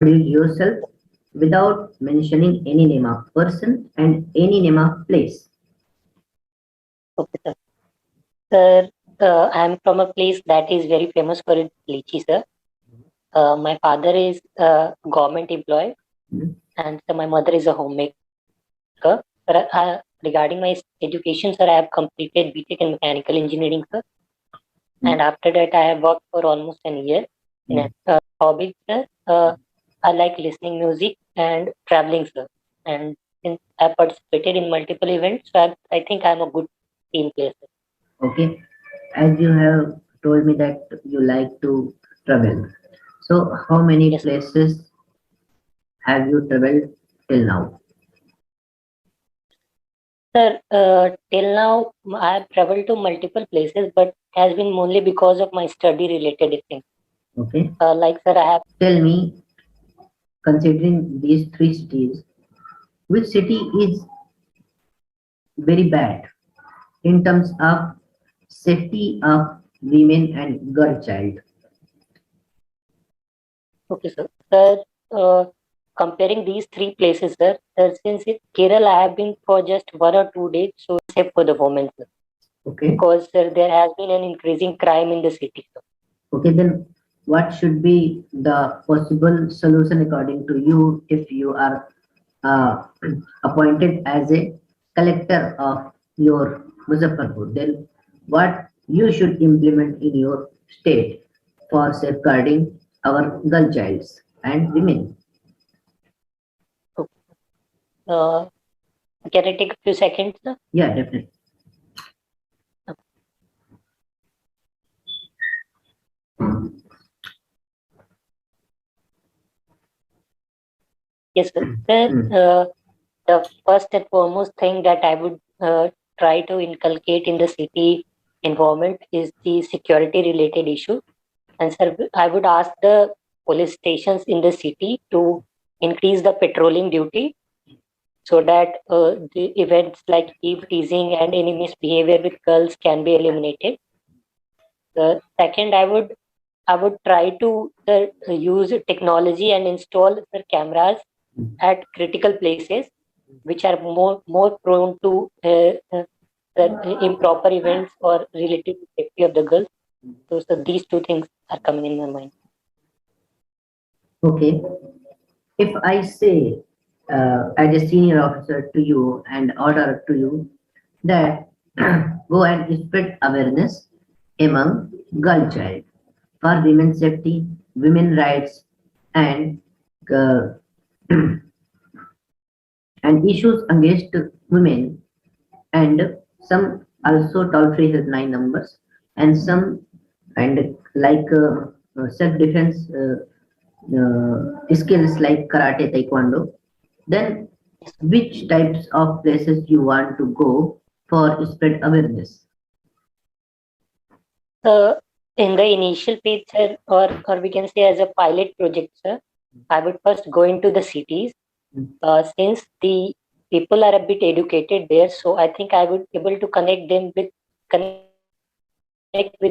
Introduce yourself without mentioning any name of person and any name of place. Okay, sir. Sir, I'm from a place that is very famous for its lychee, sir. My father is a government employee, Hmm. and my mother is a homemaker. Sir, regarding my education, sir, I have completed BTech in mechanical engineering, sir. And Hmm. after that, I have worked for almost an year in a Hmm. hobby, sir. I like listening music and traveling, sir. And since I participated in multiple events, so I think I'm a good team player, sir. Okay, as you have told me that you like to travel. So, how many Yes, sir. places have you traveled till now? Sir, till now I have traveled to multiple places, but has been only because of my study related things. Okay, Like sir, I have tell me, considering these three cities, which city is very bad in terms of safety of women and girl child? okay, sir. Sir, comparing these three places, sir, since Kerala I have been for just 1 or 2 days, so safe for the women, sir. Okay, Because sir, there has been an increasing crime in the city, sir. okay, then what should be the possible solution according to you if you are uh, appointed as a collector of your Muzaffarpur? Then what you should implement in your state for safeguarding our girl childs and women? Okay. Uh, can I take a few seconds, sir? Yeah, definitely. Yes, sir. Sir, Mm. the first and foremost thing that I would try to inculcate in the city environment is the security related issue. And sir, I would ask the police stations in the city to increase the patrolling duty so that the events like eve teasing and any misbehavior with girls can be eliminated. The second, I would try to use technology and install the cameras at critical places which are more prone to improper events or related to safety of the girls. So these two things are coming in my mind. Okay. If I say as a senior officer to you and order to you that go and spread awareness among girl child for women's safety, women rights, and uh, and issues against women, and some also toll-free helpline numbers, and some and like self-defense skills like karate, taekwondo. Then, which types of places you want to go for spread awareness? So in the initial phase, sir, or we can say as a pilot project, sir, I would first go into the cities since the people are a bit educated there. So I think I would able to connect with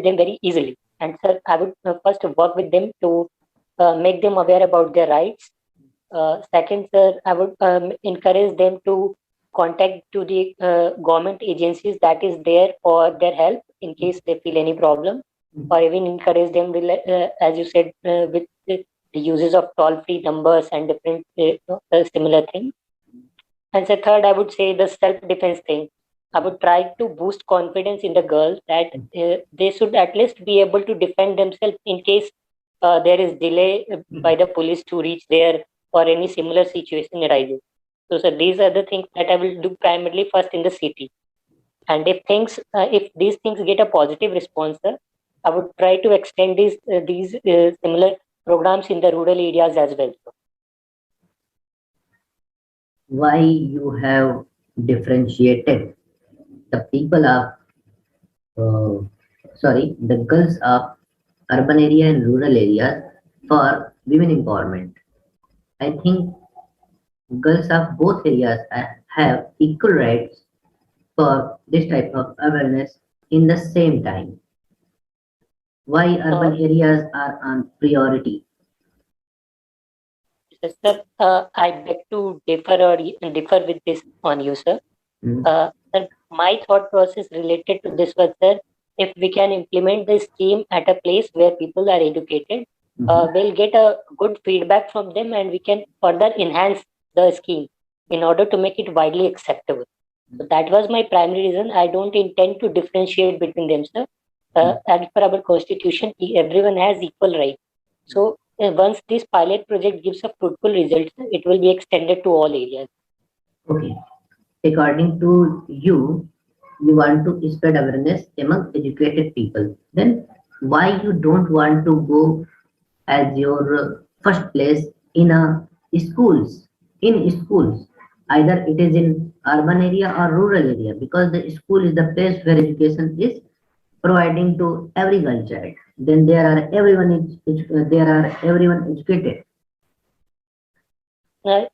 them very easily. And sir, I would first work with them to make them aware about their rights. Second, sir, I would encourage them to contact to the government agencies that is there for their help in case they feel any problem, or even encourage them, as you said, with the uses of toll-free numbers and different similar things. And the third, I would say the self-defense thing. I would try to boost confidence in the girls that they should at least be able to defend themselves in case there is delay by the police to reach there or any similar situation arises. So these are the things that I will do primarily first in the city. And if these things get a positive response, I would try to extend these similar programs in the rural areas as well. Why you have differentiated the people of the girls of urban area and rural areas for women empowerment? I think girls of both areas have equal rights for this type of awareness in the same time. Why urban Uh, areas are on priority? Sir, I beg to differ with this on you, sir. Mm, Sir, my thought process related to this was, sir, if we can implement this scheme at a place where people are educated, mhm. we'll get a good feedback from them and we can further enhance the scheme in order to make it widely acceptable. So that was my primary reason. I don't intend to differentiate between them, sir. As per our constitution, everyone has equal rights. So once this pilot project gives a fruitful result, sir, it will be extended to all areas. Okay. According to you, you want to spread awareness among educated people. Then why you don't want to go as your first place in a schools? In schools, either it is in urban area or rural area, because the school is the place where education is providing to every girl child. Then there are everyone educated.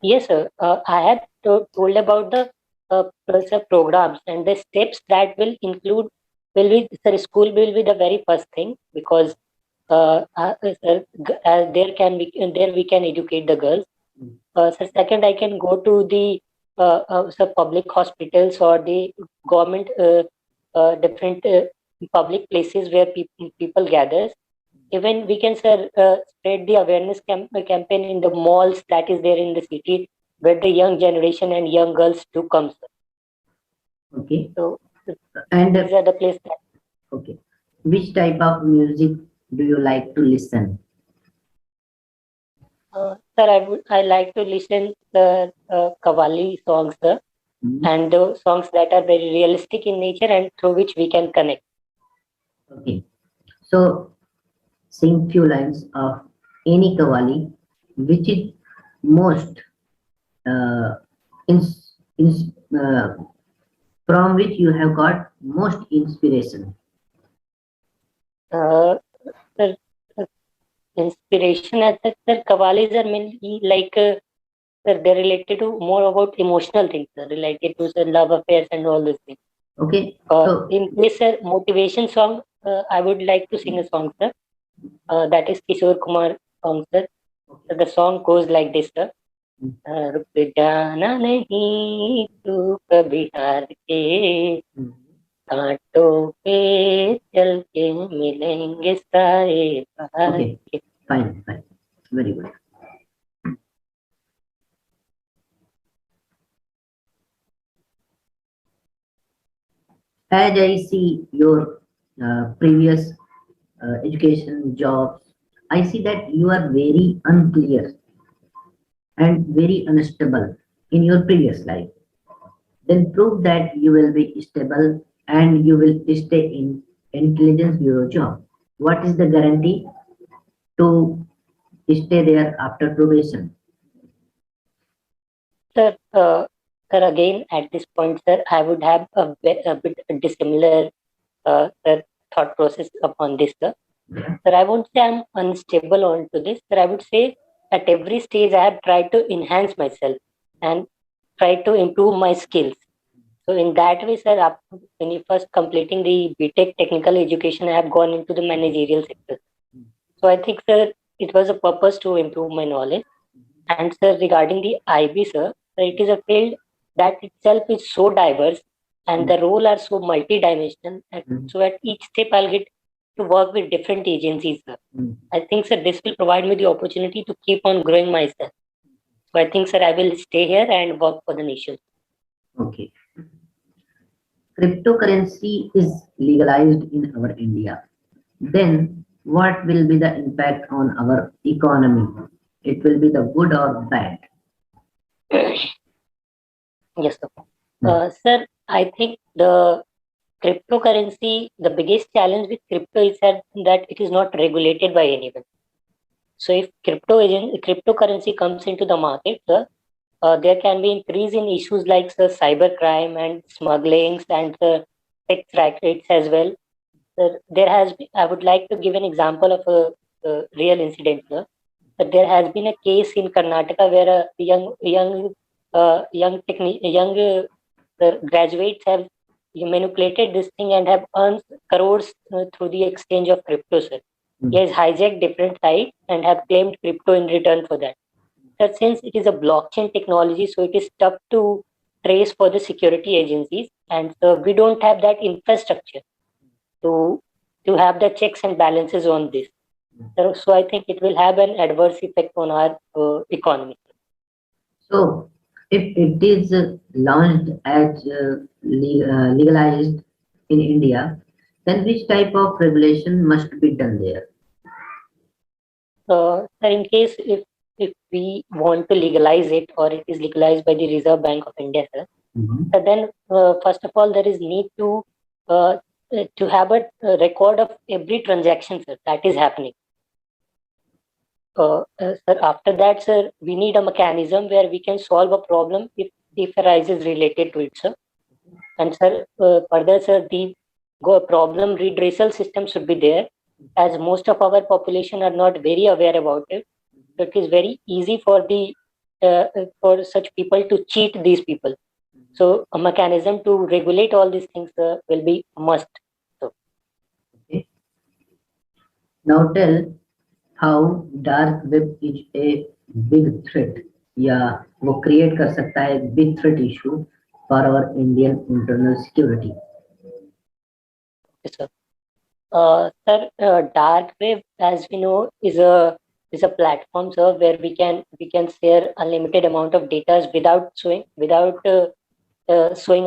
Yes, sir. I have told about the sir, programs and the steps that will include will be sir, school will be the very first thing because sir, there we can educate the girls. So second, I can go to the sir, public hospitals or the government different public places where people gathers. Even we can sir, spread the awareness campaign in the malls that is there in the city where the young generation and young girls do come, sir. Okay. So And these are the places that, okay, which type of music do you like to listen? sir, I like to listen the Qawwali songs, sir, Hmm. and the songs that are very realistic in nature and through which we can connect. Okay. So sing few lines of any Kawali, which is most uh, ins, ins, uh, from which you have got most inspiration. Uh, sir, uh, inspiration as such, sir, Qawwalis are mainly like sir, they're related to more about emotional things, sir, related to sir, love affairs and all those things. Okay. So In this motivation song, I would like to sing a song, sir. That is Kishore Kumar song, sir. So the song goes like this, sir. रुक जाना नहीं तू कभी हार के कांटों पे चल के मिलेंगे सारे बाहर okay, के. fine, fine, very good. As I see your previous education jobs, I see that you are very unclear and very unstable in your previous life. Then prove that you will be stable and you will stay in intelligence bureau job. What is the guarantee to stay there after probation? Sir, sir, again at this point, sir, I would have a bit dissimilar sir, thought process upon this, sir. Yeah. Sir, I won't say I'm unstable onto this, sir. I would say at every stage I have tried to enhance myself and try to improve my skills. So in that way, sir, when you first completing the BTech technical education, I have gone into the managerial sector. So I think, sir, it was a purpose to improve my knowledge. And sir, regarding the IB, sir, it is a field that itself is so diverse and the role are so multi-dimensional. And Mm, so at each step, I'll get to work with different agencies, sir. mm. I think, sir, this will provide me the opportunity to keep on growing myself. So I think, sir, I will stay here and work for the nation. Okay. Cryptocurrency is legalized in our India. Then what will be the impact on our economy? It will be the good or bad? Yes, sir. Mm, Sir, I think the cryptocurrency, the biggest challenge with crypto is that it is not regulated by anyone. So if cryptocurrency comes into the market, sir, there can be increase in issues like cybercrime and smugglings and tax rackets as well. There has been, I would like to give an example of a real incident here. But there has been a case in Karnataka where a young graduates have manipulated this thing and have earned crores through the exchange of crypto, sir. He mm, has hijacked different sites and have claimed crypto in return for that. that since it is a blockchain technology, so it is tough to trace for the security agencies, and we don't have that infrastructure to have the checks and balances on this. So I think it will have an adverse effect on our economy. So, if it is launched as legalized in India, then which type of regulation must be done there? So in case if we want to legalize it, or it is legalized by the Reserve Bank of India, sir, so then first of all there is need uh, to have a record of every transaction, sir, that is happening. Sir, after that, sir, we need a mechanism where we can solve a problem if arises related to it, sir. And sir, further, sir, the problem redressal system should be there, as most of our population are not very aware about it. So it is very easy for such people to cheat these people. So a mechanism to regulate all these things will be a must. So, Okay. Now tell how dark web is a big threat या वो create कर सकता है big threat issue for our Indian internal security. yes, sir. Sir, dark web, as we know, is a platform, sir, where we can share unlimited amount of data without showing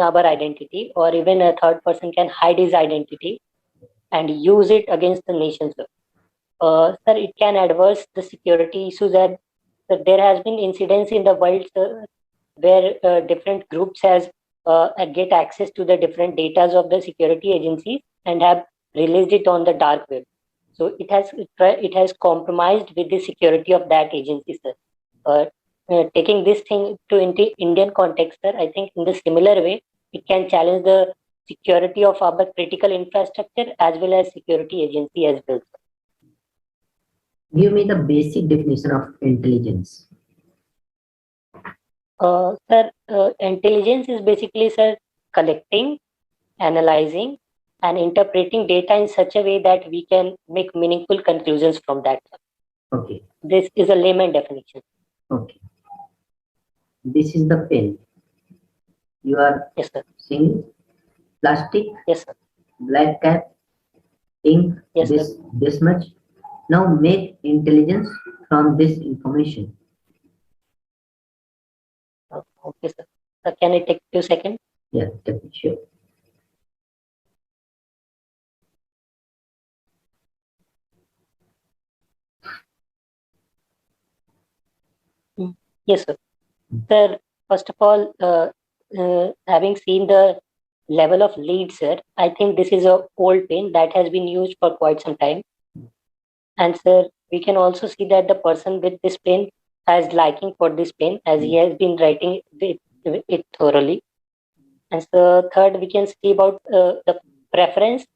our identity, or even a third person can hide his identity and use it against the nation, sir. Sir, it can adverse the security issues that there has been incidents in the world, sir, where different groups has get access to the different data of the security agencies and have released it on the dark web. So it has compromised with the security of that agency, sir. Taking this thing to Indian context, sir, I think in the similar way, it can challenge the security of our critical infrastructure as well as security agency as well. Give me the basic definition of intelligence. Sir, intelligence is basically, sir, collecting, analyzing, and interpreting data in such a way that we can make meaningful conclusions from that. Okay. This is a layman definition. Okay. This is the pen. You are Yes, sir. seeing plastic, Yes, sir. black cap, ink, Yes, sir. this much. Now make intelligence from this information. Okay, sir. Sir, can it take 2 seconds? Yeah, sure. Yes, sir. Sir, first of all, having seen the level of lead, sir, I think this is a old pen that has been used for quite some time. And sir, we can also see that the person with this pen has liking for this pen, as he has been writing it thoroughly. And so third, we can see about the preference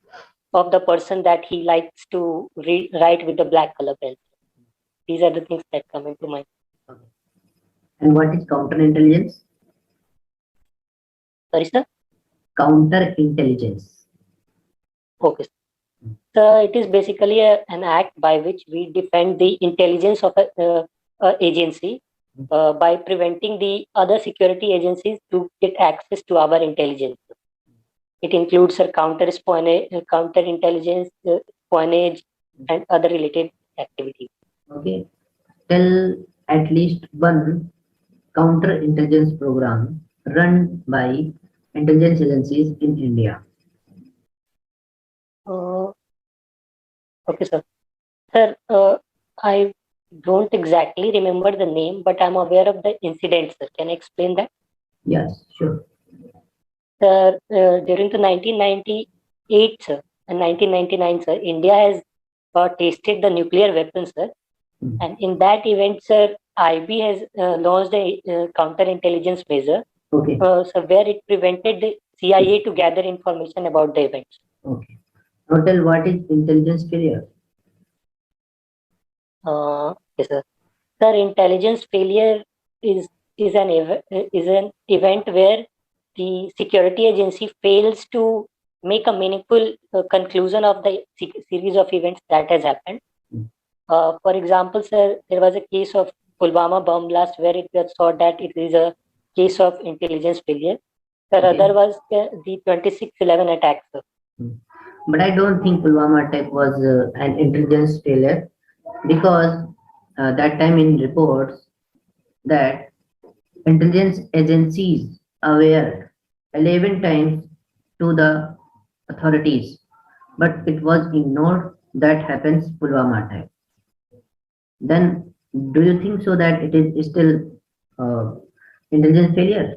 of the person that he likes to write with the black color pen. These are the things that come into mind. And what is counterintelligence? Sorry, sir? Counterintelligence. Okay. So it is basically an act by which we defend the intelligence of a agency by preventing the other security agencies to get access to our intelligence. It includes a counterintelligence, coinage, and other related activities. Okay. Tell at least one counterintelligence program run by intelligence agencies in India. Okay, sir. Sir, I don't exactly remember the name, but I'm aware of the incident, sir. Can I explain that? Yes, sure. Sir, during the 1998, sir, and 1999, sir, India has tested the nuclear weapons, sir. And in that event, sir, IB has launched a counterintelligence measure, Okay. so where it prevented the CIA to gather information about the events. Okay. Now tell what is intelligence failure? Yes, sir. Sir, intelligence failure is an event where the security agency fails to make a meaningful conclusion of the series of events that has happened. For example, sir, there was a case of Pulwama bomb blast, where it was thought that it is a case of intelligence failure. The Okay. other was the 26/11 attack, sir. But I don't think Pulwama attack was an intelligence failure, because that time in reports that intelligence agencies aware 11 times to the authorities, but it was ignored that happens Pulwama attack. Then do you think so that it is still intelligence failure?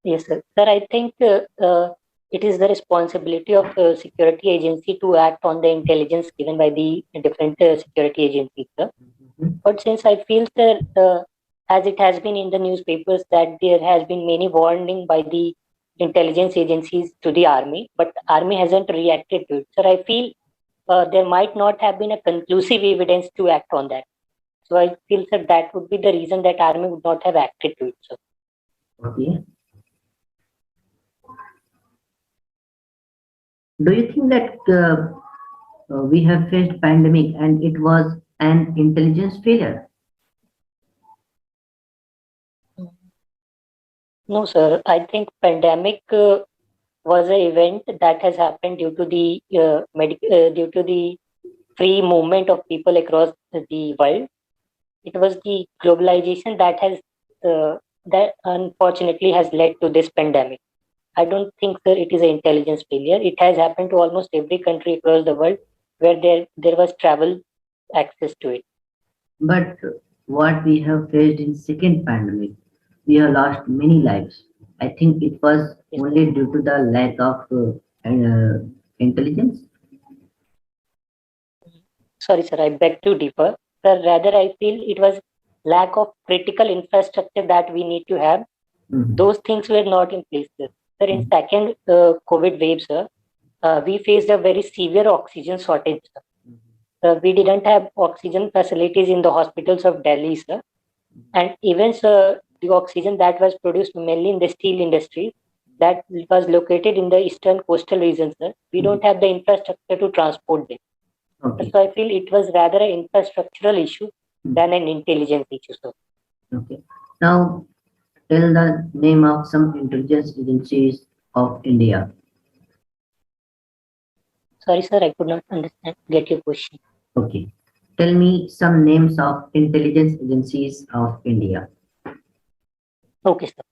Yes, sir. Sir, I think it is the responsibility of security agency to act on the intelligence given by the different security agencies, sir. Mhm. But since I feel, sir, as it has been in the newspapers that there has been many warning by the intelligence agencies to the army, but army hasn't reacted to it. Sir, I feel there might not have been a conclusive evidence to act on that. So I feel, sir, that would be the reason that army would not have acted to it, sir. Okay. Do you think that we have faced pandemic and it was an intelligence failure? No, sir. I think pandemic was an event that has happened due to the free movement of people across the world. It was the globalization that unfortunately has led to this pandemic. I don't think, sir, it is an intelligence failure. It has happened to almost every country across the world where there was travel access to it. But what we have faced in second pandemic, we have lost many lives. I think it was Yes, sir. only due to the lack of intelligence. Sorry, sir. I beg to differ. Sir, rather I feel it was lack of critical infrastructure that we need to have. Mhm. Those things were not in place, sir. Sir, in Mhm. second COVID wave, sir, we faced a very severe oxygen shortage, sir. We didn't have oxygen facilities in the hospitals of Delhi, sir. And even, sir, the oxygen that was produced mainly in the steel industry that was located in the eastern coastal region, sir, we Mhm. don't have the infrastructure to transport them. Okay. So I feel it was rather an infrastructural issue Mhm. than an intelligence issue, sir. Okay. Now tell the name of some intelligence agencies of India. Sorry, sir, I could not get your question. Okay. Tell me some names of intelligence agencies of India. Okay, sir.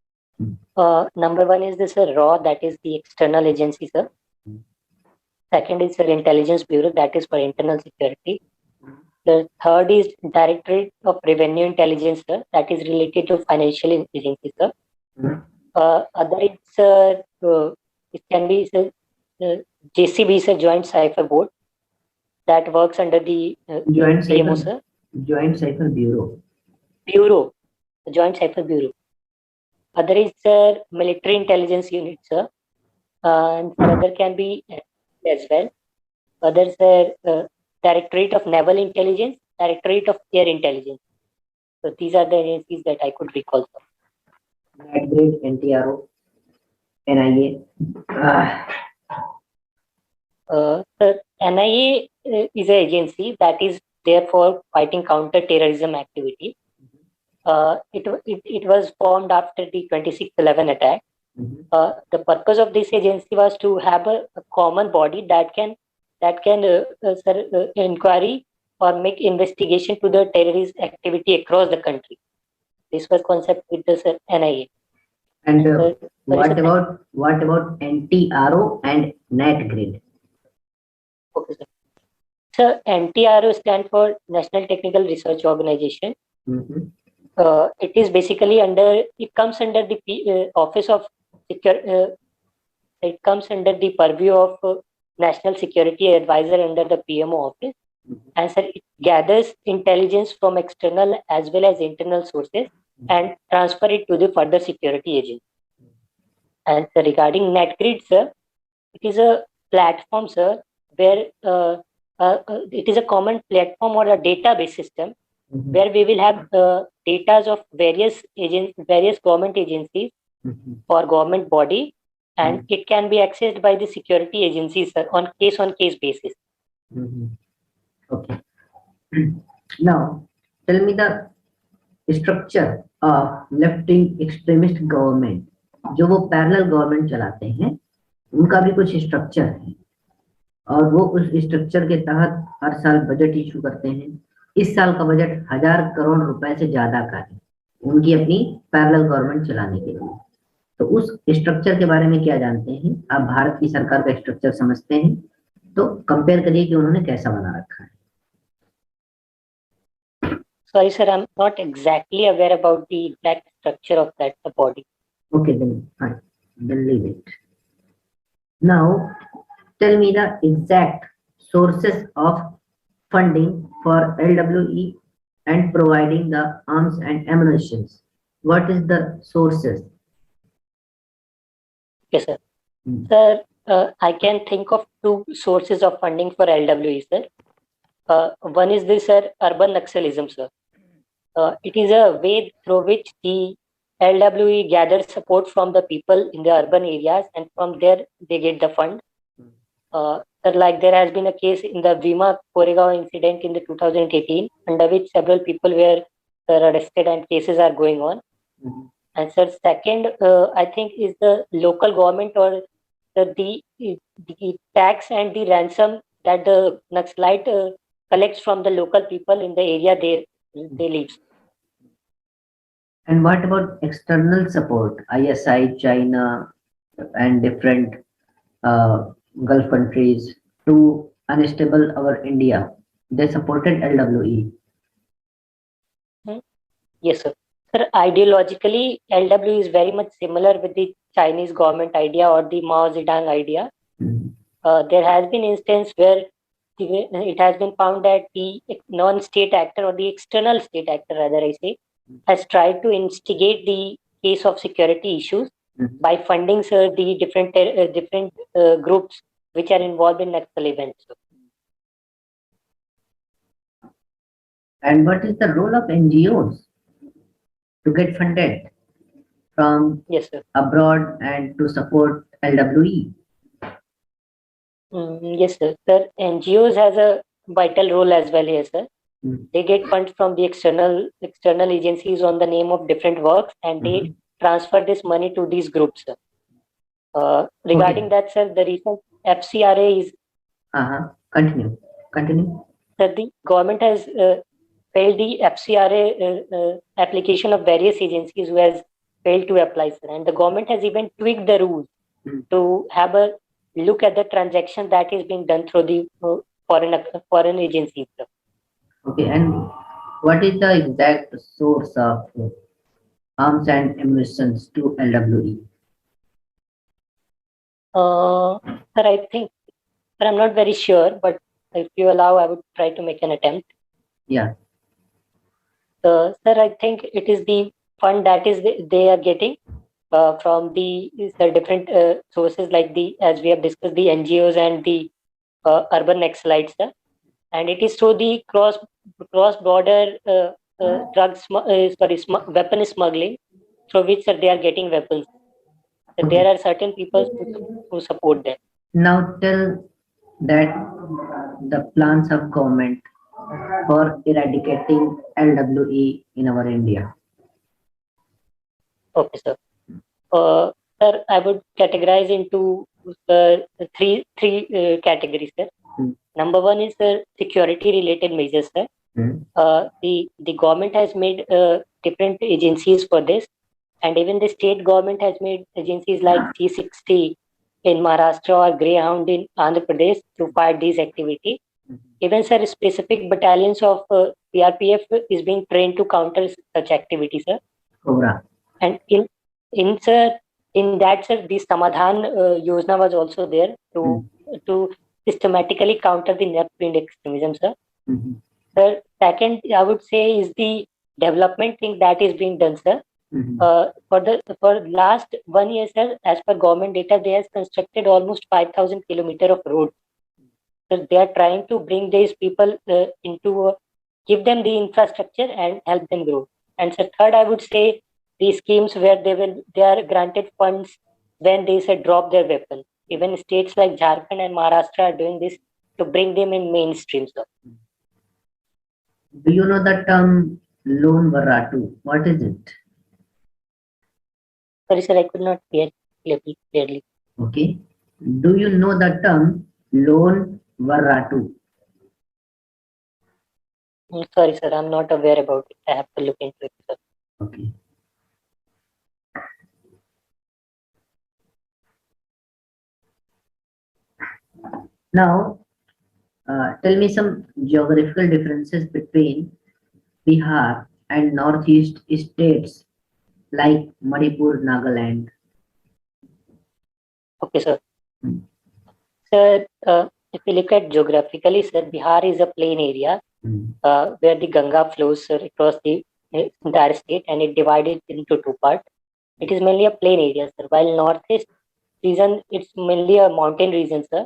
Mhm. Number one is this RAW, that is the external agency, sir. Mhm. Second is the Intelligence Bureau, that is for internal security. The third is Directorate of Revenue Intelligence, sir, that is related to financial agency, sir. Mhm. Other is it can be uh, JCB, is a Joint Cipher Board that works under the Joint PMO, Cycle sir. Joint Cycle Bureau. Bureau, the Joint Cipher Bureau. Other is Military Intelligence Unit, sir. And for other can be as well. Others are Directorate of Naval Intelligence, Directorate of Air Intelligence. So these are the agencies that I could recall. Night Grade, NTRO, NIA. The NIA is an agency that is there for fighting counter-terrorism activity. It was formed after the 26/11 attack. Mhm. The purpose of this agency was to have a common body that can inquiry or make investigation to the terrorist activity across the country. This was concept with the NIA. And And sorry, sir. what about NTRO and NatGrid? Okay, sir. So NTRO stands for National Technical Research Organization. Mhm. It is basically it comes under the Office of Secure. It comes under the purview of National Security Advisor under the PMO office. Mhm. And so it gathers intelligence from external as well as internal sources and transfer it to the further security agency. And so regarding NetGrid, sir, it is a platform, sir, where it is a common platform or a database system Mhm. where we will have data of various government agencies Mhm. or government body, and Mhm. it can be accessed by the security agencies, sir, on case basis. Mhm. Okay. Now tell me the structure of left-wing extremist government. जो वो parallel government चलाते हैं, उनका भी कुछ structure है और वो उस स्ट्रक्चर के तहत हर साल बजट इशू करते हैं। इस साल का बजट 1000 करोड़ रुपए से ज्यादा का है उनकी अपनी पैरेलल गवर्नमेंट चलाने के लिए। तो उस स्ट्रक्चर के बारे में क्या जानते हैं आप? भारत की सरकार का स्ट्रक्चर समझते हैं तो कंपेयर करिए कि उन्होंने कैसा बना रखा है। Sorry, sir, I'm not exactly aware about the exact structure of that the body. Okay, then fine. Then leave it. Now, tell me the exact sources of funding for LWE and providing the arms and ammunitions. What is the sources? Yes, sir. Hmm. Sir, I can think of two sources of funding for LWE, sir. One is this, sir, urban Naxalism, sir. It is a way through which the LWE gathers support from the people in the urban areas, and from there they get the fund. Sir, like there has been a case in the Bhima Koregaon incident in the 2018, under which several people were arrested and cases are going on. Mhm. And sir, second, I think is the local government or the tax and the ransom that the Naxalite collects from the local people in the area they live. And what about external support? ISI, China, and different Gulf countries to unstable our India. They supported LWE. Yes, sir. Sir, ideologically, LW is very much similar with the Chinese government idea or the Mao Zedong idea. Mhm. There has been instance where it has been found that the non-state actor or the external state actor, rather I say, has tried to instigate the case of security issues Mhm. by funding, sir, the different groups which are involved in Naxal events. And what is the role of NGOs to get funded from Yes, sir. abroad and to support LWE? Yes, sir. Sir, NGOs has a vital role as well here, sir. Mm. They get funds from the external agencies on the name of different works, and they Mhm. transfer this money to these groups, sir. Regarding that, sir, the recent FCRA is Continue. Continue. that the government has failed the FCRA application of various agencies who has failed to apply, sir. And the government has even tweaked the rules Mm. to have a look at the transaction that is being done through the foreign agencies, sir. Okay. And what is the exact source of arms and ammunition to LWE? Sir, I think, but I'm not very sure, but if you allow, I would try to make an attempt. Yeah. Sir, I think it is the fund that is they are getting from the different sources like as we have discussed, the NGOs and the urban Naxalites, sir. And it is through the cross border weapon smuggling, through which, sir, they are getting weapons. So there are certain people who support them. Now tell that the plans of government for eradicating LWE in our India. Okay, sir. Sir, I would categorize into three categories, sir. Number one is security related measures, sir. The government has made different agencies for this, and even the state government has made agencies like C60 in Maharashtra or Greyhound in Andhra Pradesh to fight these activities. Even, sir, specific battalions of CRPF is being trained to counter such activities, sir. Cobra. And in that, sir, the Samadhan Yojana was also there to systematically counter the left-wing extremism, sir. Mhm. The second, I would say, is the development thing that is being done, sir. Mhm. For last 1 year, sir, as per government data, they has constructed almost 5,000 kilometer of road. So they are trying to bring these people give them the infrastructure and help them grow. And so third, I would say the schemes where they are granted funds when they say drop their weapon. Even states like Jharkhand and Maharashtra are doing this to bring them in mainstream, sir. Do you know the term Lone Varatu? What is it? Sorry, sir, I could not hear clearly. Okay. Do you know the term Lone Varatu? Sorry, sir, I'm not aware about it. I have to look into it, sir. Okay. Now, tell me some geographical differences between Bihar and Northeast states like Manipur, Nagaland. Okay, sir. Hmm. Sir, if you look at geographically, sir, Bihar is a plain area Hmm. where the Ganga flows, sir, across the entire state, and it divided into two parts. It is mainly a plain area, sir. While Northeast region, it's mainly a mountain region, sir.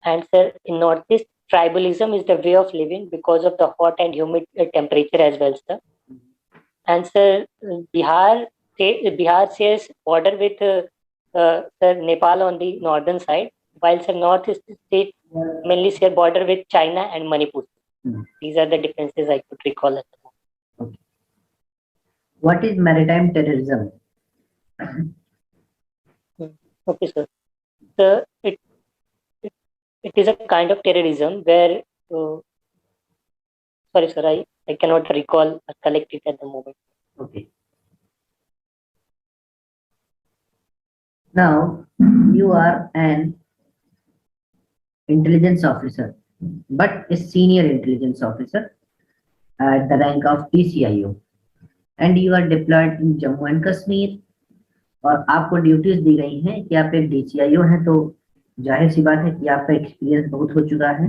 And sir, in Northeast, tribalism is the way of living because of the hot and humid temperature as well, sir. And sir, Bihar shares border with sir, Nepal on the northern side, while sir, Northeast state mainly share border with China and Manipur. Hmm. These are the differences I could recall at the moment. Okay. What is maritime terrorism? Okay, sir. So it is a kind of terrorism where, uh, sorry, sir, I cannot recall or collect it at the moment. Okay. Now, you are an intelligence officer, but a senior intelligence officer at the rank of DCIO, and you are deployed in Jammu and Kashmir. और आपको duties दी गई हैं कि आप एक डीसीआईओ हैं, तो जाहिर सी बात है कि आपका एक्सपीरियंस बहुत हो चुका है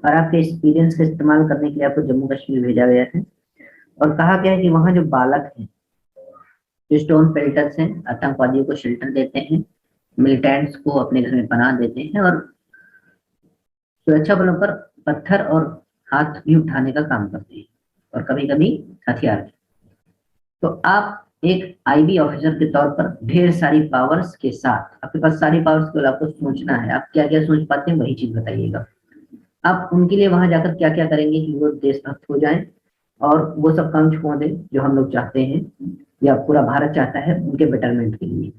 और आपके एक्सपीरियंस का इस्तेमाल करने के लिए आपको जम्मू कश्मीर भेजा गया है और कहा गया है कि वहाँ जो बालक हैं, जो स्टोन पेल्टर्स हैं, आतंकवादियों को शेल्टर देते हैं, मिलिटेंट्स को अपने घर में पनाह देते हैं और सुरक्षा बलों पर पत्थर और हाथ भी उठाने का काम करते हैं और कभी कभी हथियार भी। तो आप एक आईबी ऑफिसर के तौर पर ढेर सारी पावर्स के साथ, आपके पास सारी पावर्स केवल आपको सोचना है, आप क्या क्या सोच पाते हैं वही चीज बताइएगा। आप उनके लिए वहां जाकर क्या क्या करेंगे कि वो देशभक्त हो जाएं और वो सब काम छोड़ दें जो हम लोग चाहते हैं या पूरा भारत चाहता है उनके बेटरमेंट के लिए।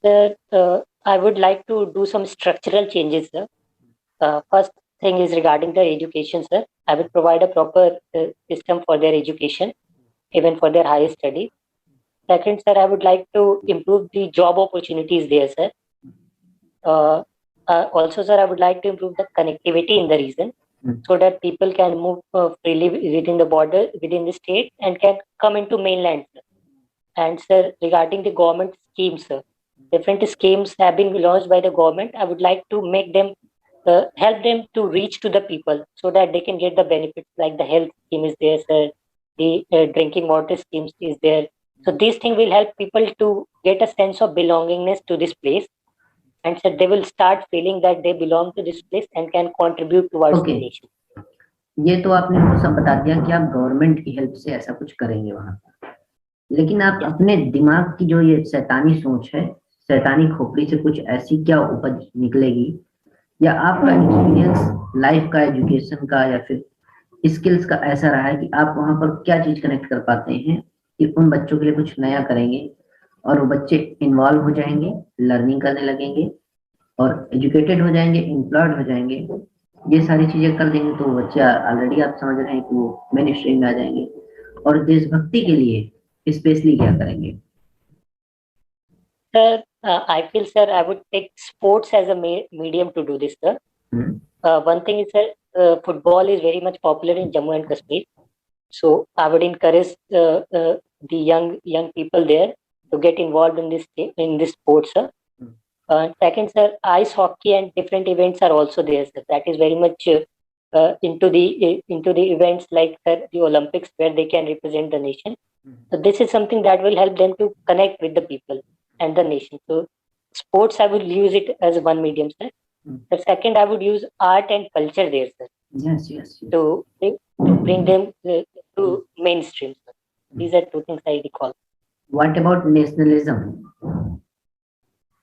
Sir, I would like to do some structural changes, sir. First thing is regarding the education, sir. I will provide a proper system for their education, even for their higher study. Second, sir, I would like to improve the job opportunities there, sir. Also, sir, I would like to improve the connectivity in the region so that people can move freely within the border, within the state, and can come into mainland, sir. And sir, regarding the government schemes, sir, different schemes have been launched by the government. I would like to make them help them to reach to the people so that they can get the benefits, like the health scheme is there, sir. The drinking water schemes is there. So these things will help people to get a sense of belongingness to this place, and so they will start feeling that they belong to this place and can contribute towards the okay, nation. ये तो आपने हमको सब बता दिया कि आप government की हेल्प से ऐसा कुछ करेंगे वहां, लेकिन आप Yes. अपने दिमाग की जो ये शैतानी सोच है, शैतानी खोपड़ी से कुछ ऐसी क्या उपज निकलेगी, या आपका एक्सपीरियंस लाइफ का, एजुकेशन का या फिर स्किल्स का ऐसा रहा है कि आप वहां पर क्या चीज कनेक्ट कर पाते हैं कि उन बच्चों के लिए कुछ नया करेंगे और वो बच्चे इन्वॉल्व हो जाएंगे, लर्निंग करने लगेंगे और एजुकेटेड हो जाएंगे, एम्प्लॉयड हो जाएंगे, ये सारी चीजें कर देंगे तो वो बच्चे ऑलरेडी आप समझ रहे हैं कि वो मेन स्ट्रीम में आ जाएंगे और देशभक्ति के लिए स्पेशली क्या करेंगे? Sir, I feel, sir, I would take sports as a medium to do this, sir. One thing is, sir, football is very much popular in Jammu and Kashmir. So I would encourage the young people there to get involved in this sport, sir. Second, sir, ice hockey and different events are also there, sir. That is very much into the events like, sir, the Olympics, where they can represent the nation. So this is something that will help them to connect with the people and the nation. So sports, I would use it as one medium, sir. The second, I would use art and culture there, sir, Yes, yes, yes. to bring them to mainstream, sir. These are two things I recall. What about nationalism?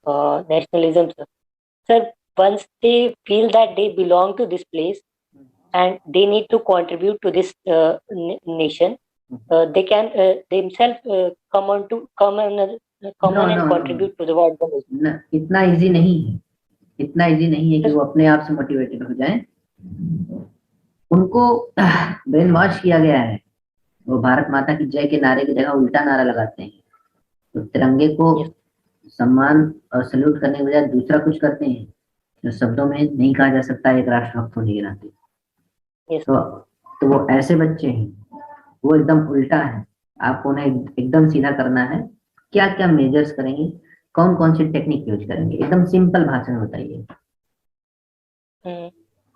Nationalism, sir. Sir, once they feel that they belong to this place and they need to contribute to this nation, they can themselves come No, on and no, no, contribute to the world. न, इतना easy नहीं है, इतना easy नहीं है कि वो अपने आप से मोटिवेटेड हो जाएं। उनको ब्रेन वॉश किया गया है। वो भारत माता की जय के नारे की जगह उल्टा नारा लगाते हैं। तो तिरंगे को सम्मान और सल्यूट करने के बजाय दूसरा कुछ करते हैं जो शब्दों में नहीं कहा जा सकता एक राष्ट्रभक्त होने के नाते। तो वो ऐसे बच्चे हैं, वो एकदम उल्टा है। आपको उन्हें एकदम सीधा करना है। क्या क्या मेजर्स करेंगे, कौन कौन सी टेक्निक यूज करेंगे, एकदम सिंपल भाषा में बताइए।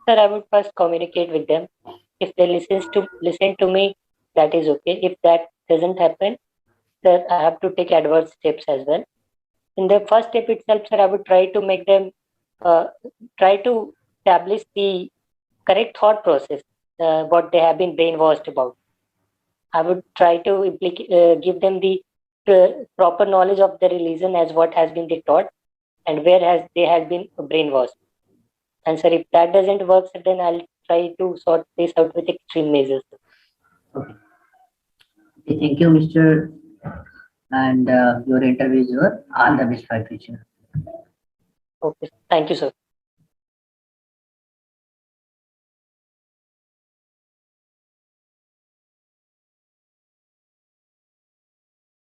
Sir, I would first communicate with them. If they listen to me, that is okay. If that doesn't happen, sir, I have to take adverse steps as well. In the first step itself, sir, I would try to make them try to establish the correct thought process, what they have been brainwashed about. I would try to give them the proper knowledge of the religion as what has been taught and where they have been brainwashed. And sir, if that doesn't work, sir, then I'll try to sort this out with extreme measures. Okay. Thank you, Mr. And your interview is over. All the best for future. Okay. Thank you, sir.